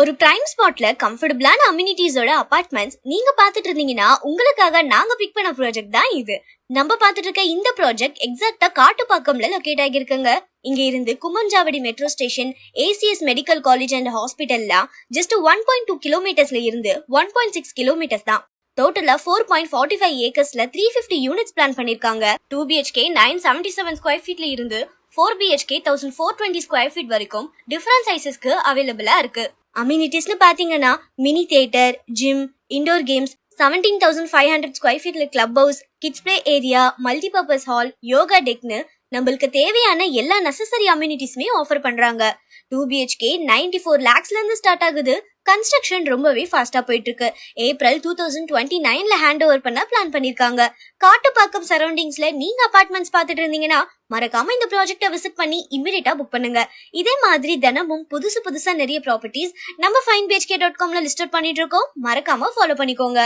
ஒரு பிரைம் ஸ்பாட்ல கம்ஃபர்டபிளான அம்யூனிட்டிஸோட அபார்ட்மெண்ட்ஸ் நீங்க பாத்துட்டு இருந்தீங்கன்னா உங்களுக்காக நாங்க பிக் பண்ண ப்ராஜெக்ட் தான் இது. நம்ம பாத்துட்டு இருக்க இந்த ப்ராஜெக்ட் எக்ஸாக்டா காட்டுப்பாக்கம்ல லொகேட் ஆகிருக்குங்க. இங்க இருந்து Kumananchavadi metro station, ACS medical college and ஹாஸ்பிட்டல்லாம் ஜஸ்ட் 1.2 கிலோமீட்டர்ஸ்ல இருந்து 1.6 கிலோமீட்டர்ஸ் தான். டோட்டலா 4.45 ஏக்கர்ஸ்ல 350 யூனிட்ஸ் பிளான் பண்ணிருக்காங்க. 2 BHK 977 ஸ்கொயர் ஃபீட்ல இருந்து 4 BHK 1420 ஸ்கொயர் ஃபீட் வரைக்கும் டிஃபரண்ட் சைசஸ்க்கு அவைலபிளா இருக்கு. அம்யூனிட்டிஸ்னு பாத்தீங்கன்னா mini theatre, gym, indoor games, 17,500 square ஃபீட்ல club house, kids play area, multipurpose hall, yoga டெக்னு நம்மளுக்கு தேவையான எல்லா நெசசரி அம்யூனிட்டிஸுமே ஆஃபர் பண்றாங்க. 2 BHK 94 lakhsல இருந்து ஸ்டார்ட் ஆகுது. கன்ஸ்ட்ரக்ஷன் ரொம்பவே ஃபாஸ்டா போயிட்டு இருக்கு. ஏப்ரல் 2029ல ஹேண்ட் ஓவர் பண்ண பிளான் பண்ணிருக்காங்க. காட்டுப்பாக்கம் சரௌண்டிங்ஸ்ல நீங்க அபார்ட்மெண்ட்ஸ் பாத்துட்டு இருந்தீங்கன்னா மறக்காம இந்த ப்ராஜெக்ட விசிட் பண்ணி இமிடியேட்டா புக் பண்ணுங்க. இதே மாதிரி தினமும் புதுசா நிறைய ப்ராப்பர்ட்டிஸ் நம்ம finebhk.comல லிஸ்ட் பண்ணிட்டு இருக்கோம். மறக்காம ஃபாலோ பண்ணிக்கோங்க.